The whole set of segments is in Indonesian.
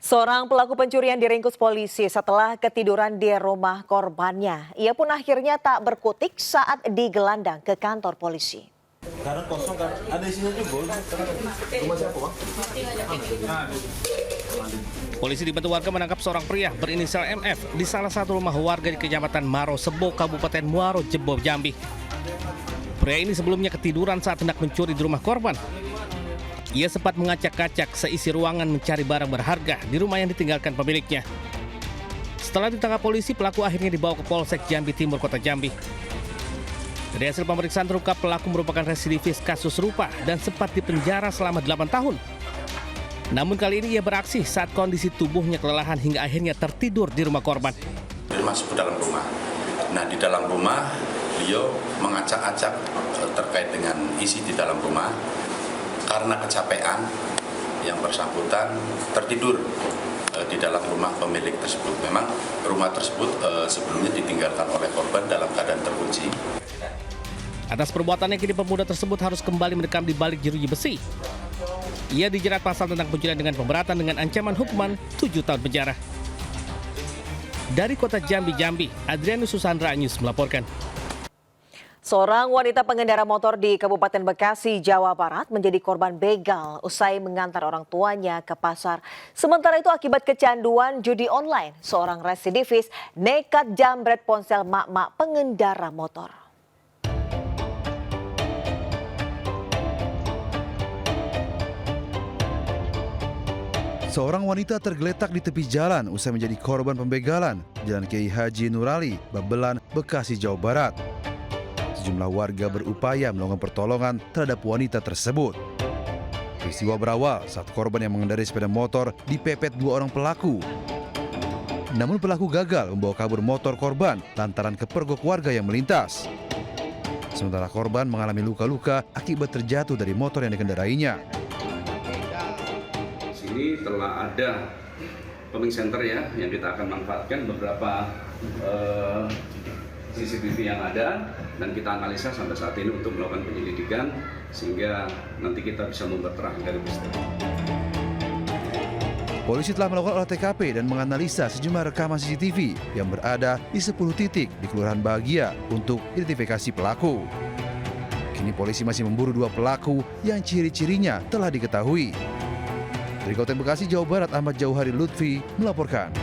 Seorang pelaku pencurian diringkus polisi setelah ketiduran di rumah korbannya. Ia pun akhirnya tak berkutik saat digelandang ke kantor polisi. Karena kosong kan, ada isinya juga. Rumah siapa, Bang? Polisi dibantu warga menangkap seorang pria berinisial MF di salah satu rumah warga di Kecamatan Maro Sebo, Kabupaten Muaro Jebo, Jambi. Pria ini sebelumnya ketiduran saat hendak mencuri di rumah korban. Ia sempat mengacak-acak seisi ruangan mencari barang berharga di rumah yang ditinggalkan pemiliknya. Setelah ditangkap polisi, pelaku akhirnya dibawa ke Polsek Jambi Timur, Kota Jambi. Dari hasil pemeriksaan terungkap pelaku merupakan residivis kasus serupa dan sempat dipenjara selama 8 tahun. Namun kali ini ia beraksi saat kondisi tubuhnya kelelahan hingga akhirnya tertidur di rumah korban. Dia masuk ke dalam rumah. Nah, di dalam rumah beliau mengacak-acak terkait dengan isi di dalam rumah. Karena kecapean, yang bersangkutan tertidur di dalam rumah pemilik tersebut. Memang rumah tersebut sebelumnya ditinggalkan oleh korban dalam keadaan terkunci. Atas perbuatannya, kini pemuda tersebut harus kembali mendekam di balik jeruji besi. Ia dijerat pasal tentang pencurian dengan pemberatan dengan ancaman hukuman 7 tahun penjara. Dari Kota Jambi, Adrianus Susandra News melaporkan. Seorang wanita pengendara motor di Kabupaten Bekasi, Jawa Barat menjadi korban begal usai mengantar orang tuanya ke pasar. Sementara itu akibat kecanduan judi online, seorang residivis nekat jambret ponsel mak-mak pengendara motor. Seorang wanita tergeletak di tepi jalan usai menjadi korban pembegalan Jalan Kiai Haji Nurali, Babelan, Bekasi, Jawa Barat. Sejumlah warga berupaya melakukan pertolongan terhadap wanita tersebut. Peristiwa berawal saat korban yang mengendarai sepeda motor dipepet 2 orang pelaku. Namun pelaku gagal membawa kabur motor korban lantaran kepergok warga yang melintas. Sementara korban mengalami luka-luka akibat terjatuh dari motor yang dikendarainya. Sini telah ada calming center ya yang kita akan manfaatkan beberapa CCTV yang ada dan kita analisa sampai saat ini untuk melakukan penyelidikan sehingga nanti kita bisa membuat terang dari peristiwa. Polisi telah melakukan olah TKP dan menganalisa sejumlah rekaman CCTV yang berada di 10 titik di Kelurahan Bahagia untuk identifikasi pelaku. Kini polisi masih memburu 2 pelaku yang ciri-cirinya telah diketahui. Dari Kota Bekasi, Jawa Barat, Ahmad Jauhari Lutfi melaporkan.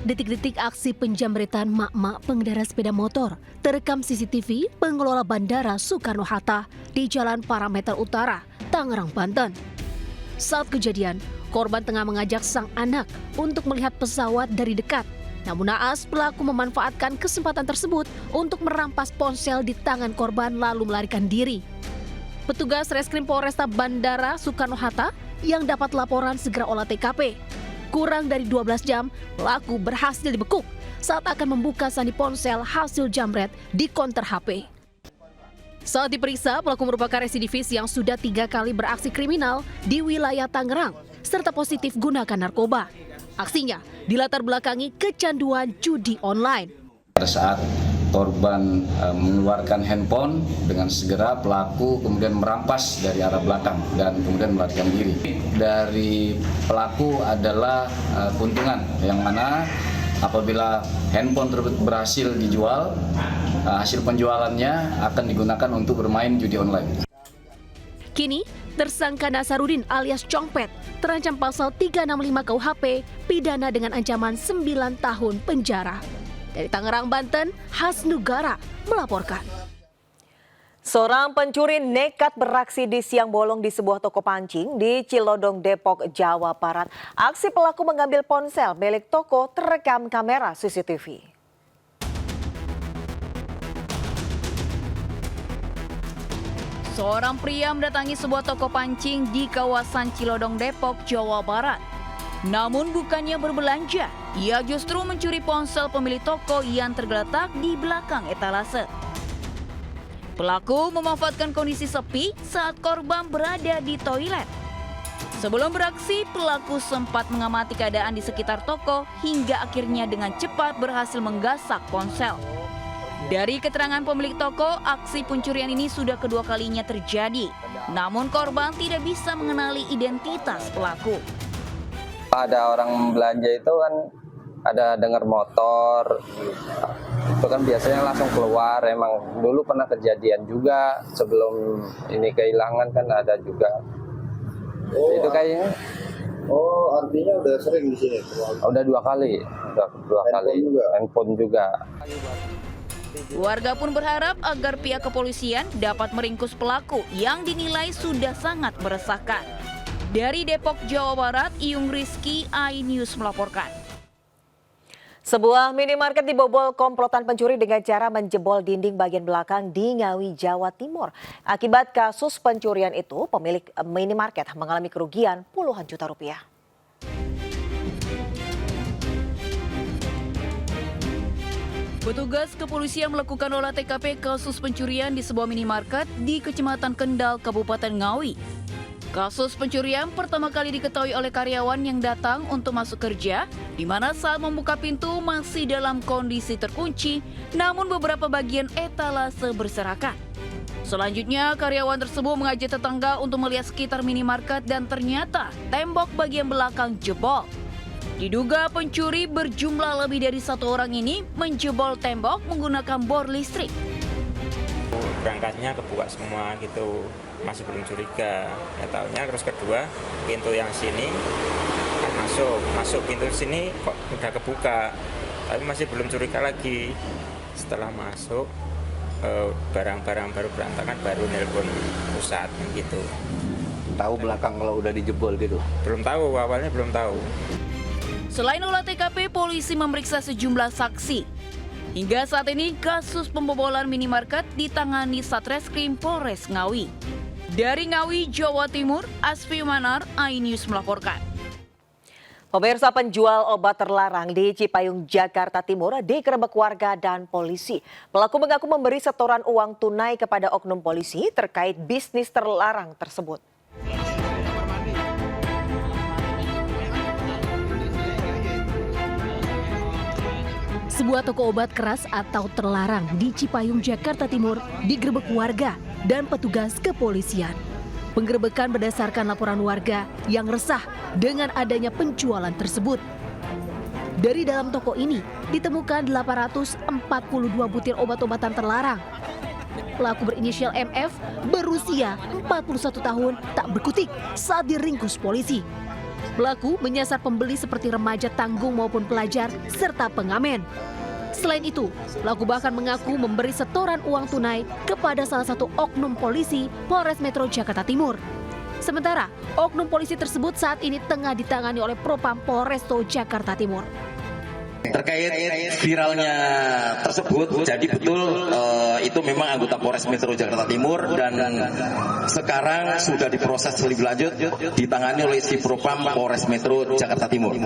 Detik-detik aksi penjamretan mak-mak pengendara sepeda motor terekam CCTV pengelola Bandara Soekarno-Hatta di Jalan Parameter Utara, Tangerang, Banten. Saat kejadian, korban tengah mengajak sang anak untuk melihat pesawat dari dekat. Namun naas, pelaku memanfaatkan kesempatan tersebut untuk merampas ponsel di tangan korban lalu melarikan diri. Petugas Reskrim Polresta Bandara Soekarno-Hatta yang dapat laporan segera olah TKP. Kurang dari 12 jam, pelaku berhasil dibekuk saat akan membuka sandi ponsel hasil jambret di konter HP. Saat diperiksa, pelaku merupakan residivis yang sudah 3 kali beraksi kriminal di wilayah Tangerang, serta positif gunakan narkoba. Aksinya dilatar belakangi kecanduan judi online. Pada saat korban mengeluarkan handphone, dengan segera pelaku kemudian merampas dari arah belakang dan kemudian melarikan diri. Dari pelaku adalah keuntungan yang mana apabila handphone tersebut berhasil dijual, hasil penjualannya akan digunakan untuk bermain judi online. Kini, tersangka Nasarudin alias Congpet terancam pasal 365 KUHP pidana dengan ancaman 9 tahun penjara. Dari Tangerang, Banten, Hasnugara melaporkan. Seorang pencuri nekat beraksi di siang bolong di sebuah toko pancing di Cilodong, Depok, Jawa Barat. Aksi pelaku mengambil ponsel milik toko terekam kamera CCTV. Seorang pria mendatangi sebuah toko pancing di kawasan Cilodong, Depok, Jawa Barat. Namun bukannya berbelanja, ia justru mencuri ponsel pemilik toko yang tergeletak di belakang etalase. Pelaku memanfaatkan kondisi sepi saat korban berada di toilet. Sebelum beraksi, pelaku sempat mengamati keadaan di sekitar toko hingga akhirnya dengan cepat berhasil menggasak ponsel. Dari keterangan pemilik toko, aksi pencurian ini sudah kedua kalinya terjadi. Namun korban tidak bisa mengenali identitas pelaku. Ada orang belanja itu kan ada dengar motor, itu kan biasanya langsung keluar. Emang dulu pernah kejadian juga sebelum ini kehilangan kan ada juga. Itu kayaknya. Oh, artinya udah sering di sini? Udah dua kali. Handphone juga. Warga pun berharap agar pihak kepolisian dapat meringkus pelaku yang dinilai sudah sangat meresahkan. Dari Depok, Jawa Barat, Iyung Rizky, iNews melaporkan. Sebuah minimarket dibobol komplotan pencuri dengan cara menjebol dinding bagian belakang di Ngawi, Jawa Timur. Akibat kasus pencurian itu, pemilik minimarket mengalami kerugian puluhan juta rupiah. Petugas kepolisian melakukan olah TKP kasus pencurian di sebuah minimarket di Kecamatan Kendal, Kabupaten Ngawi. Kasus pencurian pertama kali diketahui oleh karyawan yang datang untuk masuk kerja, di mana saat membuka pintu masih dalam kondisi terkunci, namun beberapa bagian etalase berserakan. Selanjutnya, karyawan tersebut mengajak tetangga untuk melihat sekitar minimarket dan ternyata tembok bagian belakang jebol. Diduga pencuri berjumlah lebih dari 1 orang ini menjebol tembok menggunakan bor listrik. Berangkasnya kebuka semua gitu, masih belum curiga. Ya taunya terus kedua pintu yang sini kan masuk pintu sini kok udah kebuka, tapi masih belum curiga lagi. Setelah masuk barang-barang baru berantakan, baru nelpon pusat gitu. Tahu belakang kalau udah dijebol gitu? Belum tahu, awalnya belum tahu. Selain olah TKP, polisi memeriksa sejumlah saksi. Hingga saat ini, kasus pembobolan minimarket ditangani Satreskrim Polres Ngawi. Dari Ngawi, Jawa Timur, Asfi Manar, iNews melaporkan. Pemirsa, penjual obat terlarang di Cipayung, Jakarta Timur digerebek warga dan polisi. Pelaku mengaku memberi setoran uang tunai kepada oknum polisi terkait bisnis terlarang tersebut. Sebuah toko obat keras atau terlarang di Cipayung, Jakarta Timur digerebek warga dan petugas kepolisian. Penggerebekan berdasarkan laporan warga yang resah dengan adanya penjualan tersebut. Dari dalam toko ini ditemukan 842 butir obat-obatan terlarang. Pelaku berinisial MF berusia 41 tahun tak berkutik saat diringkus polisi. Pelaku menyasar pembeli seperti remaja tanggung maupun pelajar serta pengamen. Selain itu, pelaku bahkan mengaku memberi setoran uang tunai kepada salah satu oknum polisi Polres Metro Jakarta Timur. Sementara, oknum polisi tersebut saat ini tengah ditangani oleh Propam Polresto Jakarta Timur. Terkait viralnya tersebut, jadi betul itu memang anggota Polres Metro Jakarta Timur dan sekarang sudah diproses lebih lanjut ditangani oleh si Propam Polres Metro Jakarta Timur.